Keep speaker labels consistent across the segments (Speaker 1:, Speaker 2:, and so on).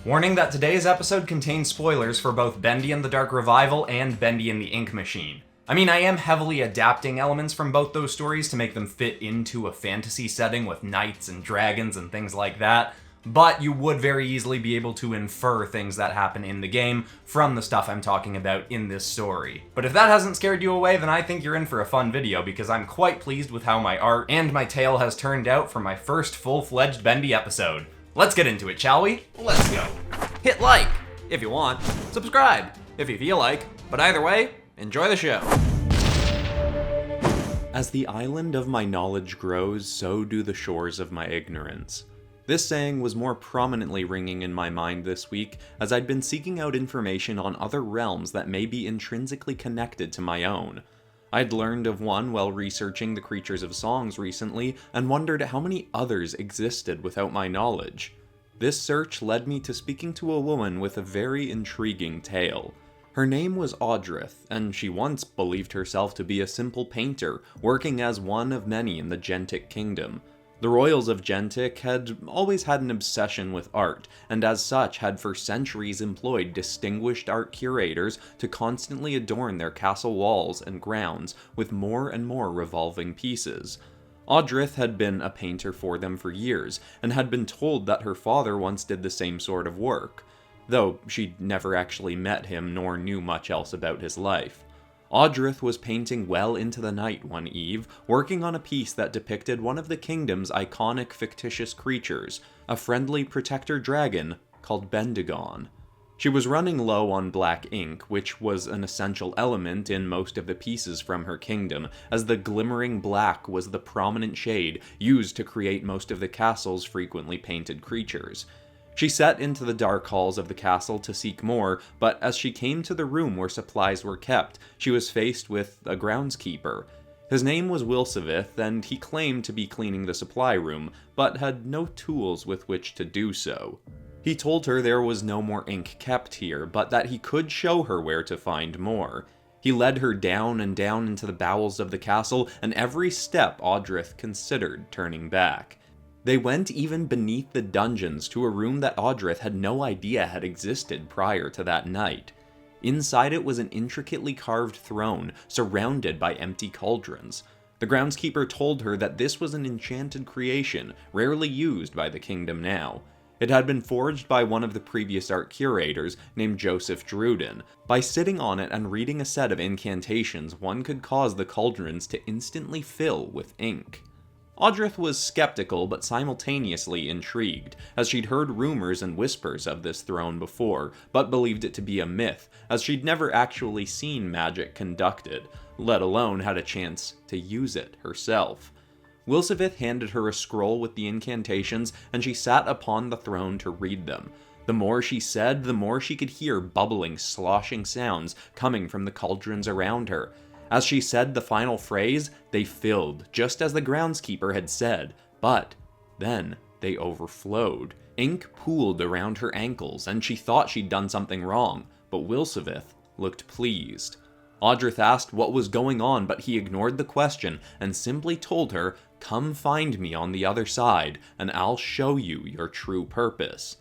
Speaker 1: Warning that today's episode contains spoilers for both Bendy and the Dark Revival and Bendy and the Ink Machine. I mean, I am heavily adapting elements from both those stories to make them fit into a fantasy setting with knights and dragons and things like that, but you would very easily be able to infer things that happen in the game from the stuff I'm talking about in this story. But if that hasn't scared you away, then I think you're in for a fun video, because I'm quite pleased with how my art and my tale has turned out for my first full-fledged Bendy episode. Let's get into it, shall we? Let's go. Hit like if you want, subscribe if you feel like, but either way, enjoy the show. As the island of my knowledge grows, so do the shores of my ignorance. This saying was more prominently ringing in my mind this week, as I'd been seeking out information on other realms that may be intrinsically connected to my own. I'd learned of one while researching the Creatures of Songs recently, and wondered how many others existed without my knowledge. This search led me to speaking to a woman with a very intriguing tale. Her name was Audrey, and she once believed herself to be a simple painter, working as one of many in the Gentic Kingdom. The royals of Gentic had always had an obsession with art, and as such had for centuries employed distinguished art curators to constantly adorn their castle walls and grounds with more and more revolving pieces. Audrey had been a painter for them for years, and had been told that her father once did the same sort of work, though she'd never actually met him nor knew much else about his life. Audrey was painting well into the night one eve, working on a piece that depicted one of the kingdom's iconic fictitious creatures, a friendly protector dragon called Bendigon. She was running low on black ink, which was an essential element in most of the pieces from her kingdom, as the glimmering black was the prominent shade used to create most of the castle's frequently painted creatures. She set into the dark halls of the castle to seek more, but as she came to the room where supplies were kept, she was faced with a groundskeeper. His name was Wilson, and he claimed to be cleaning the supply room, but had no tools with which to do so. He told her there was no more ink kept here, but that he could show her where to find more. He led her down and down into the bowels of the castle, and every step Audrey considered turning back. They went even beneath the dungeons to a room that Audrey had no idea had existed prior to that night. Inside it was an intricately carved throne, surrounded by empty cauldrons. The groundskeeper told her that this was an enchanted creation, rarely used by the kingdom now. It had been forged by one of the previous art curators, named Joseph Druden. By sitting on it and reading a set of incantations, one could cause the cauldrons to instantly fill with ink. Audrey was skeptical but simultaneously intrigued, as she'd heard rumors and whispers of this throne before, but believed it to be a myth, as she'd never actually seen magic conducted, let alone had a chance to use it herself. Wilson handed her a scroll with the incantations, and she sat upon the throne to read them. The more she said, the more she could hear bubbling, sloshing sounds coming from the cauldrons around her. As she said the final phrase, they filled, just as the groundskeeper had said, but then they overflowed. Ink pooled around her ankles, and she thought she'd done something wrong, but Wilson looked pleased. Audrey asked what was going on, but he ignored the question and simply told her, "Come find me on the other side, and I'll show you your true purpose."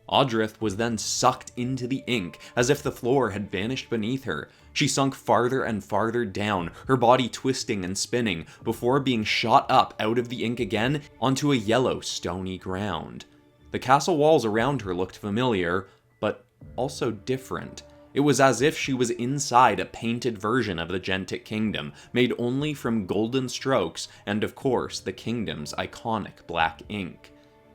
Speaker 1: Audrey was then sucked into the ink, as if the floor had vanished beneath her. She sunk farther and farther down, her body twisting and spinning, before being shot up out of the ink again onto a yellow, stony ground. The castle walls around her looked familiar, but also different. It was as if she was inside a painted version of the Gentic Kingdom, made only from golden strokes and, of course, the kingdom's iconic black ink.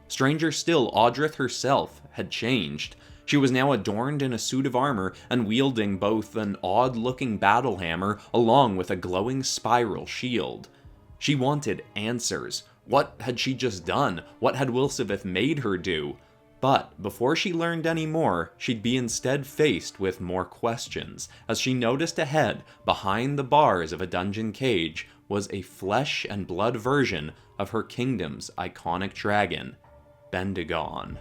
Speaker 1: Stranger still, Audrey herself had changed. She was now adorned in a suit of armor and wielding both an odd-looking battle hammer along with a glowing spiral shield. She wanted answers. What had she just done? What had Wilson made her do? But before she learned any more, she'd be instead faced with more questions, as she noticed ahead, behind the bars of a dungeon cage, was a flesh and blood version of her kingdom's iconic dragon, Bendigon.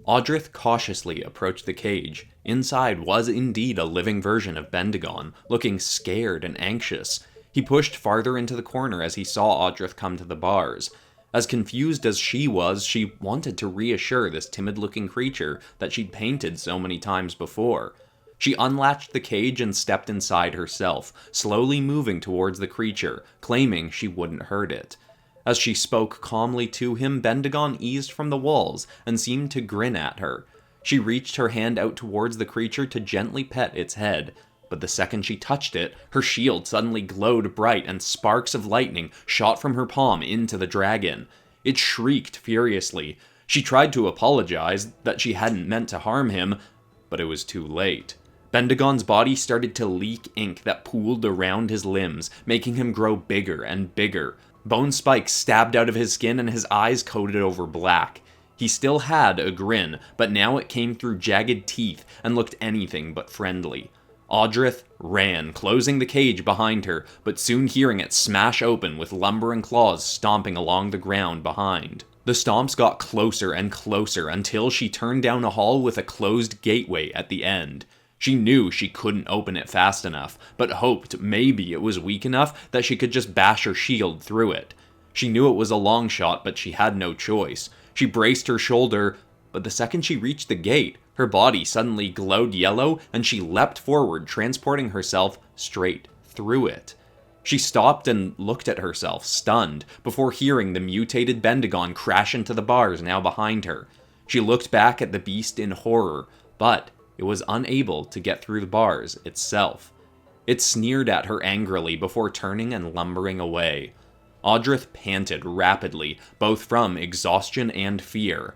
Speaker 1: Audrith cautiously approached the cage. Inside was indeed a living version of Bendigon, looking scared and anxious. He pushed farther into the corner as he saw Audrith come to the bars. As confused as she was, she wanted to reassure this timid-looking creature that she'd painted so many times before. She unlatched the cage and stepped inside herself, slowly moving towards the creature, claiming she wouldn't hurt it. As she spoke calmly to him, Bendigon eased from the walls and seemed to grin at her. She reached her hand out towards the creature to gently pet its head, but the second she touched it, her shield suddenly glowed bright and sparks of lightning shot from her palm into the dragon. It shrieked furiously. She tried to apologize that she hadn't meant to harm him, but it was too late. Bendigon's body started to leak ink that pooled around his limbs, making him grow bigger and bigger. Bone spikes stabbed out of his skin and his eyes coated over black. He still had a grin, but now it came through jagged teeth and looked anything but friendly. Audrith ran, closing the cage behind her, but soon hearing it smash open with lumbering claws stomping along the ground behind. The stomps got closer and closer until she turned down a hall with a closed gateway at the end. She knew she couldn't open it fast enough, but hoped maybe it was weak enough that she could just bash her shield through it. She knew it was a long shot, but she had no choice. She braced her shoulder, but the second she reached the gate, her body suddenly glowed yellow and she leapt forward, transporting herself straight through it. She stopped and looked at herself, stunned, before hearing the mutated Bendigon crash into the bars now behind her. She looked back at the beast in horror, but it was unable to get through the bars itself. It sneered at her angrily before turning and lumbering away. Audrith panted rapidly, both from exhaustion and fear.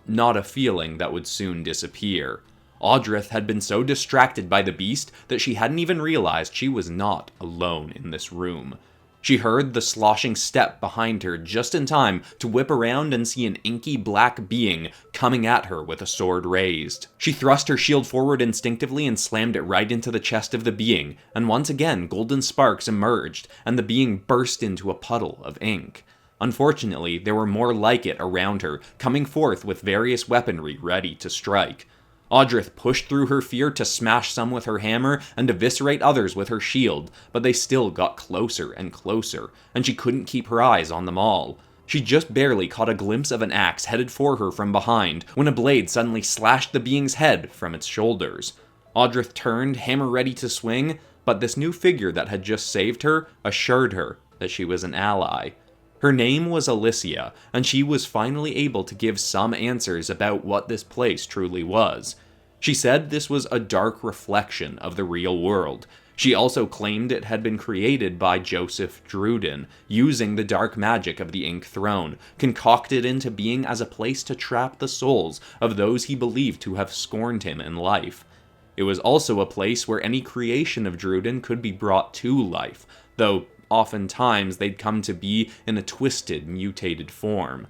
Speaker 1: Not a feeling that would soon disappear. Audrith had been so distracted by the beast that she hadn't even realized she was not alone in this room. She heard the sloshing step behind her just in time to whip around and see an inky black being coming at her with a sword raised. She thrust her shield forward instinctively and slammed it right into the chest of the being, and once again golden sparks emerged, and the being burst into a puddle of ink. Unfortunately, there were more like it around her, coming forth with various weaponry ready to strike. Audrith pushed through her fear to smash some with her hammer and eviscerate others with her shield, but they still got closer and closer, and she couldn't keep her eyes on them all. She just barely caught a glimpse of an axe headed for her from behind, when a blade suddenly slashed the being's head from its shoulders. Audrith turned, hammer ready to swing, but this new figure that had just saved her assured her that she was an ally. Her name was Alysia, and she was finally able to give some answers about what this place truly was. She said this was a dark reflection of the real world. She also claimed it had been created by Joseph Druden, using the dark magic of the Ink Throne, concocted into being as a place to trap the souls of those he believed to have scorned him in life. It was also a place where any creation of Druden could be brought to life, though oftentimes they'd come to be in a twisted, mutated form.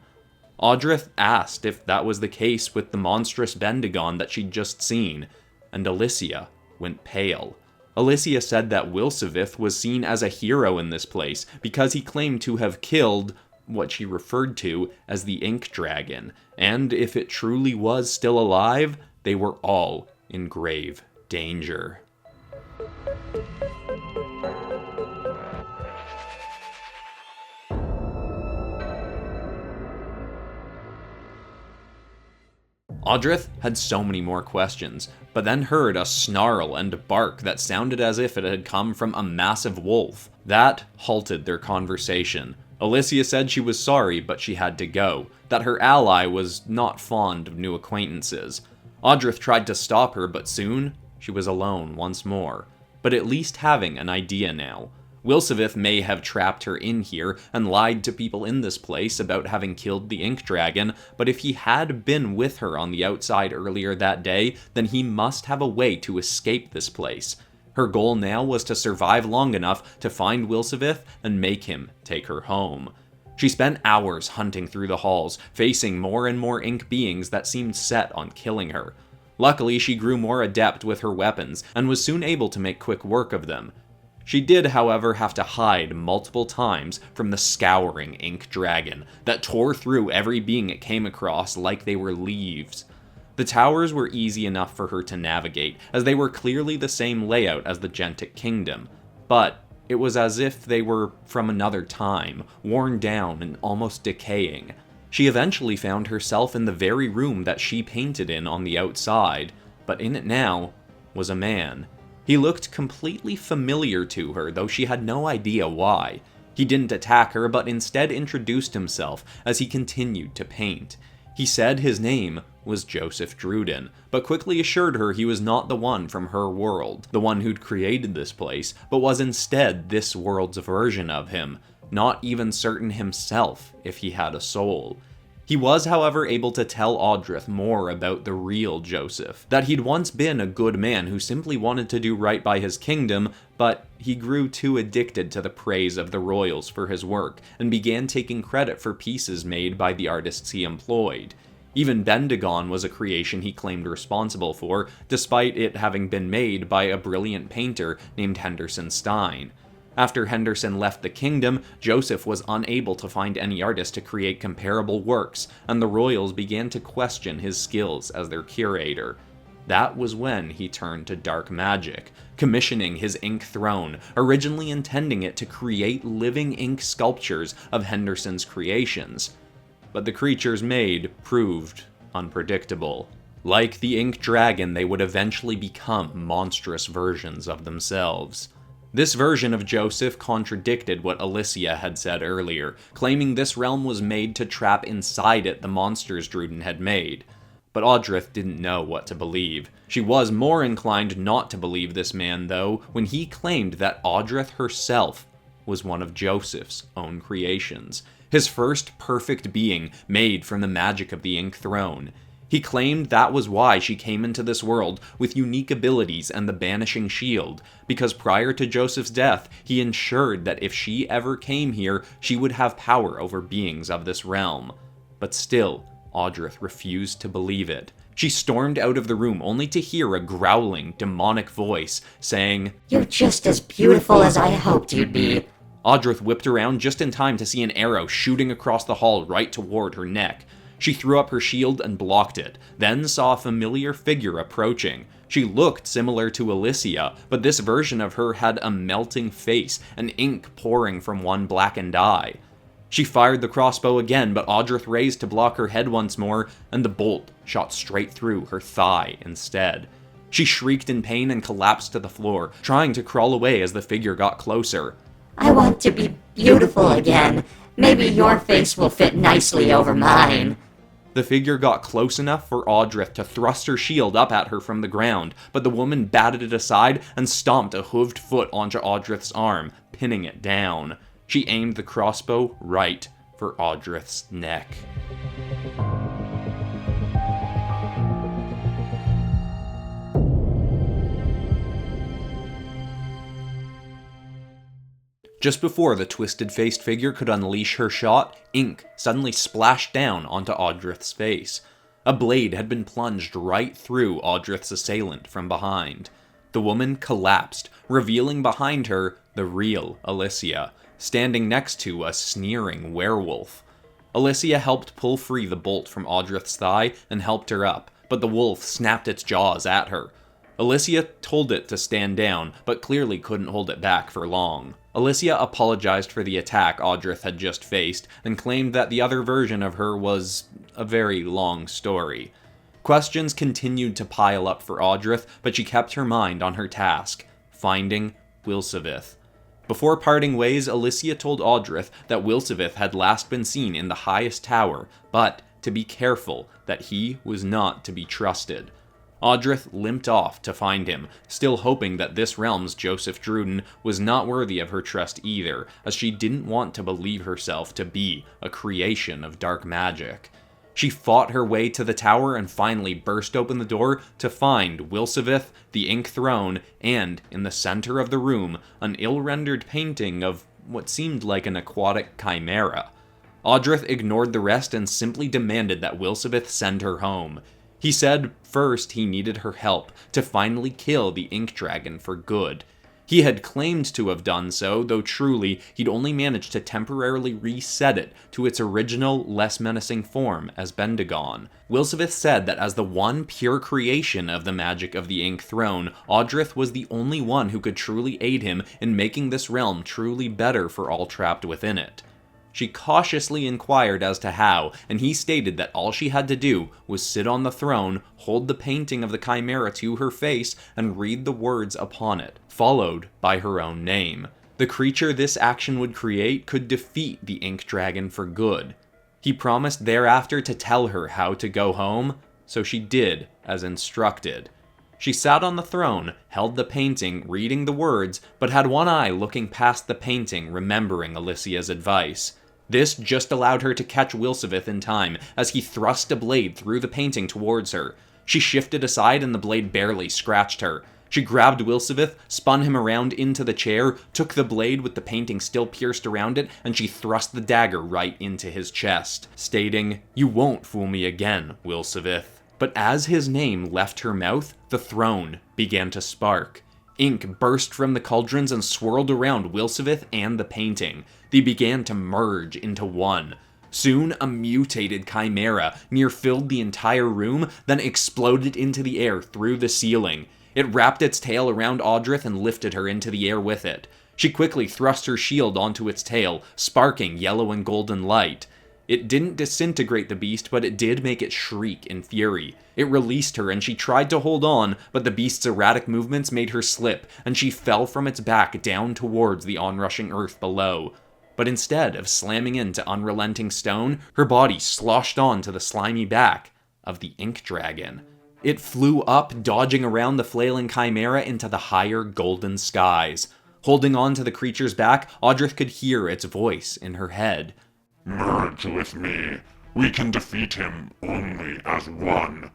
Speaker 1: Audrith asked if that was the case with the monstrous Bendigon that she'd just seen, and Alysia went pale. Alysia said that Wilsevith was seen as a hero in this place because he claimed to have killed what she referred to as the Ink Dragon, and if it truly was still alive, they were all in grave danger. Audrith had so many more questions, but then heard a snarl and bark that sounded as if it had come from a massive wolf. That halted their conversation. Alysia said she was sorry, but she had to go, that her ally was not fond of new acquaintances. Audrith tried to stop her, but soon she was alone once more, but at least having an idea now. Wilsevith may have trapped her in here and lied to people in this place about having killed the Ink Dragon, but if he had been with her on the outside earlier that day, then he must have a way to escape this place. Her goal now was to survive long enough to find Wilsevith and make him take her home. She spent hours hunting through the halls, facing more and more ink beings that seemed set on killing her. Luckily, she grew more adept with her weapons and was soon able to make quick work of them. She did, however, have to hide multiple times from the scouring Ink Dragon that tore through every being it came across like they were leaves. The towers were easy enough for her to navigate, as they were clearly the same layout as the Gentic Kingdom, but it was as if they were from another time, worn down and almost decaying. She eventually found herself in the very room that she painted in on the outside, but in it now was a man. He looked completely familiar to her, though she had no idea why. He didn't attack her, but instead introduced himself as he continued to paint. He said his name was Joseph Druden, but quickly assured her he was not the one from her world, the one who'd created this place, but was instead this world's version of him, not even certain himself if he had a soul. He was, however, able to tell Audrey more about the real Joseph, that he'd once been a good man who simply wanted to do right by his kingdom, but he grew too addicted to the praise of the royals for his work, and began taking credit for pieces made by the artists he employed. Even Bendigon was a creation he claimed responsible for, despite it having been made by a brilliant painter named Henderson Stein. After Henderson left the kingdom, Joseph was unable to find any artist to create comparable works, and the royals began to question his skills as their curator. That was when he turned to dark magic, commissioning his ink throne, originally intending it to create living ink sculptures of Henderson's creations. But the creatures made proved unpredictable. Like the ink dragon, they would eventually become monstrous versions of themselves. This version of Joseph contradicted what Alysia had said earlier, claiming this realm was made to trap inside it the monsters Druden had made. But Audrey didn't know what to believe. She was more inclined not to believe this man, though, when he claimed that Audrey herself was one of Joseph's own creations, his first perfect being made from the magic of the Ink Throne. He claimed that was why she came into this world with unique abilities and the Banishing Shield, because prior to Joseph's death, he ensured that if she ever came here, she would have power over beings of this realm. But still, Audrey refused to believe it. She stormed out of the room only to hear a growling, demonic voice saying,
Speaker 2: "You're just as beautiful as I hoped you'd be."
Speaker 1: Audrey whipped around just in time to see an arrow shooting across the hall right toward her neck. She threw up her shield and blocked it, then saw a familiar figure approaching. She looked similar to Alysia, but this version of her had a melting face and ink pouring from one blackened eye. She fired the crossbow again, but Audrey raised to block her head once more, and the bolt shot straight through her thigh instead. She shrieked in pain and collapsed to the floor, trying to crawl away as the figure got closer.
Speaker 2: "I want to be beautiful again. Maybe your face will fit nicely over mine."
Speaker 1: The figure got close enough for Audrey to thrust her shield up at her from the ground, but the woman batted it aside and stomped a hooved foot onto Audrey's arm, pinning it down. She aimed the crossbow right for Audrey's neck. Just before the twisted-faced figure could unleash her shot, ink suddenly splashed down onto Audrey's face. A blade had been plunged right through Audrey's assailant from behind. The woman collapsed, revealing behind her the real Alysia, standing next to a sneering werewolf. Alysia helped pull free the bolt from Audrey's thigh and helped her up, but the wolf snapped its jaws at her. Alysia told it to stand down, but clearly couldn't hold it back for long. Alysia apologized for the attack Audrey had just faced, and claimed that the other version of her was a very long story. Questions continued to pile up for Audrey, but she kept her mind on her task, finding Wilsevith. Before parting ways, Alysia told Audrey that Wilsevith had last been seen in the highest tower, but to be careful that he was not to be trusted. Audrey limped off to find him, still hoping that this realm's Joseph Druden was not worthy of her trust either, as she didn't want to believe herself to be a creation of dark magic. She fought her way to the tower and finally burst open the door to find Wilsevith, the Ink Throne, and, in the center of the room, an ill-rendered painting of what seemed like an aquatic chimera. Audrey ignored the rest and simply demanded that Wilsevith send her home. He said first he needed her help to finally kill the Ink Dragon for good. He had claimed to have done so, though truly, he'd only managed to temporarily reset it to its original, less menacing form as Bendigon. Wilsevith said that as the one pure creation of the magic of the Ink Throne, Audrith was the only one who could truly aid him in making this realm truly better for all trapped within it. She cautiously inquired as to how, and he stated that all she had to do was sit on the throne, hold the painting of the Chimera to her face, and read the words upon it, followed by her own name. The creature this action would create could defeat the Ink Dragon for good. He promised thereafter to tell her how to go home, so she did as instructed. She sat on the throne, held the painting, reading the words, but had one eye looking past the painting, remembering Alysia's advice. This just allowed her to catch Wilsevith in time, as he thrust a blade through the painting towards her. She shifted aside and the blade barely scratched her. She grabbed Wilsevith, spun him around into the chair, took the blade with the painting still pierced around it, and she thrust the dagger right into his chest, stating, "You won't fool me again, Wilsevith." But as his name left her mouth, the throne began to spark. Ink burst from the cauldrons and swirled around Wilsevith and the painting. They began to merge into one. Soon, a mutated chimera near filled the entire room, then exploded into the air through the ceiling. It wrapped its tail around Audrith and lifted her into the air with it. She quickly thrust her shield onto its tail, sparking yellow and golden light. It didn't disintegrate the beast, but it did make it shriek in fury. It released her, and she tried to hold on, but the beast's erratic movements made her slip, and she fell from its back down towards the onrushing earth below. But instead of slamming into unrelenting stone, her body sloshed on to the slimy back of the Ink Dragon. It flew up, dodging around the flailing chimera into the higher golden skies. Holding on to the creature's back, Audrith could hear its voice in her head.
Speaker 3: "Merge with me. We can defeat him only as one."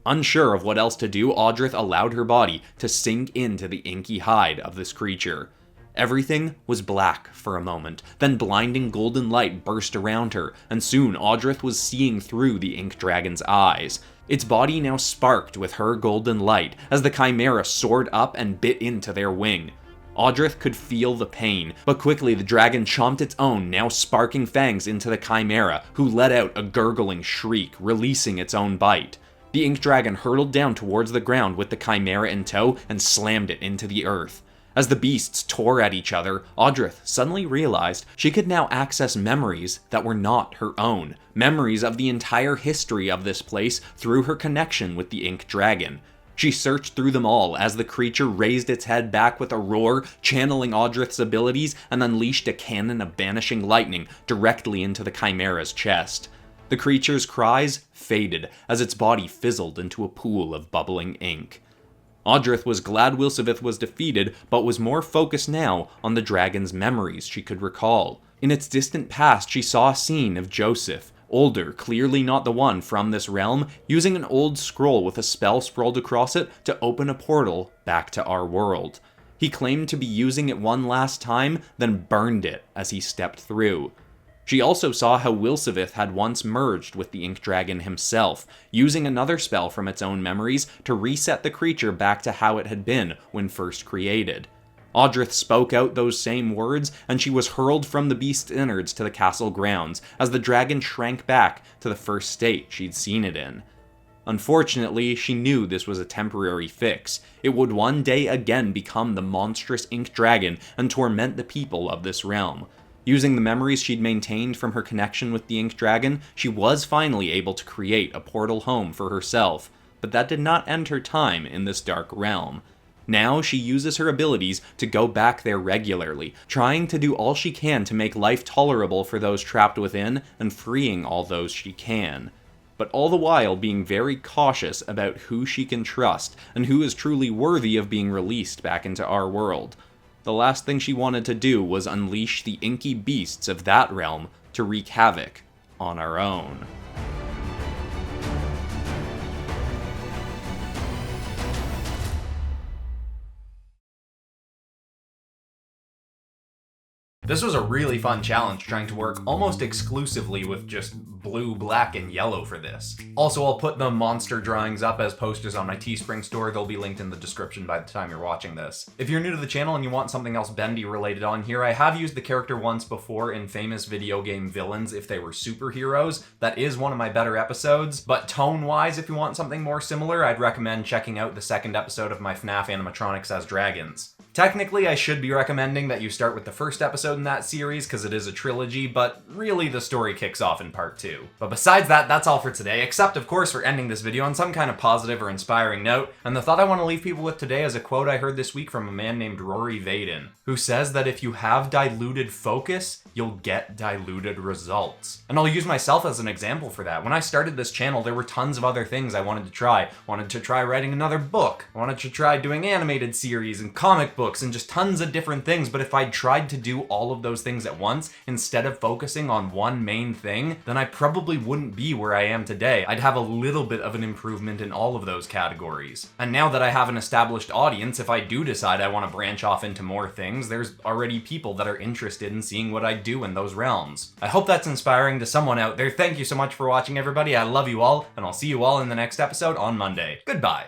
Speaker 1: Unsure of what else to do, Audrith allowed her body to sink into the inky hide of this creature. Everything was black for a moment, then blinding golden light burst around her, and soon Audrith was seeing through the Ink Dragon's eyes. Its body now sparked with her golden light as the Chimera soared up and bit into their wing. Audrith could feel the pain, but quickly the dragon chomped its own, now sparking fangs into the Chimera, who let out a gurgling shriek, releasing its own bite. The Ink Dragon hurtled down towards the ground with the Chimera in tow and slammed it into the earth. As the beasts tore at each other, Audrith suddenly realized she could now access memories that were not her own, memories of the entire history of this place through her connection with the Ink Dragon. She searched through them all as the creature raised its head back with a roar, channeling Audrith's abilities, and unleashed a cannon of vanishing lightning directly into the Chimera's chest. The creature's cries faded as its body fizzled into a pool of bubbling ink. Audrith was glad Wilsevith was defeated, but was more focused now on the dragon's memories she could recall. In its distant past, she saw a scene of Joseph, older, clearly not the one from this realm, using an old scroll with a spell scrolled across it to open a portal back to our world. He claimed to be using it one last time, then burned it as he stepped through. She also saw how Wilsevith had once merged with the Ink Dragon himself, using another spell from its own memories to reset the creature back to how it had been when first created. Audrith spoke out those same words, and she was hurled from the beast's innards to the castle grounds, as the dragon shrank back to the first state she'd seen it in. Unfortunately, she knew this was a temporary fix. It would one day again become the monstrous Ink Dragon and torment the people of this realm. Using the memories she'd maintained from her connection with the Ink Dragon, she was finally able to create a portal home for herself, but that did not end her time in this dark realm. Now she uses her abilities to go back there regularly, trying to do all she can to make life tolerable for those trapped within and freeing all those she can. But all the while being very cautious about who she can trust and who is truly worthy of being released back into our world. The last thing she wanted to do was unleash the inky beasts of that realm to wreak havoc on our own. This was a really fun challenge, trying to work almost exclusively with just blue, black, and yellow for this. Also, I'll put the monster drawings up as posters on my Teespring store. They'll be linked in the description by the time you're watching this. If you're new to the channel and you want something else Bendy related on here, I have used the character once before in famous video game villains if they were superheroes. That is one of my better episodes, but tone-wise, if you want something more similar, I'd recommend checking out the second episode of my FNAF animatronics as dragons. Technically, I should be recommending that you start with the first episode in that series because it is a trilogy, but really the story kicks off in part 2. But besides that, that's all for today, except of course for ending this video on some kind of positive or inspiring note, and the thought I want to leave people with today is a quote I heard this week from a man named Rory Vaden, who says that if you have diluted focus, you'll get diluted results. And I'll use myself as an example for that. When I started this channel, there were tons of other things I wanted to try. Wanted to try writing another book. I wanted to try doing animated series and comic books and just tons of different things, but if I'd tried to do all of those things at once, instead of focusing on one main thing, then I probably wouldn't be where I am today. I'd have a little bit of an improvement in all of those categories. And now that I have an established audience, if I do decide I want to branch off into more things, there's already people that are interested in seeing what I do in those realms. I hope that's inspiring to someone out there. Thank you so much for watching, everybody. I love you all, and I'll see you all in the next episode on Monday. Goodbye.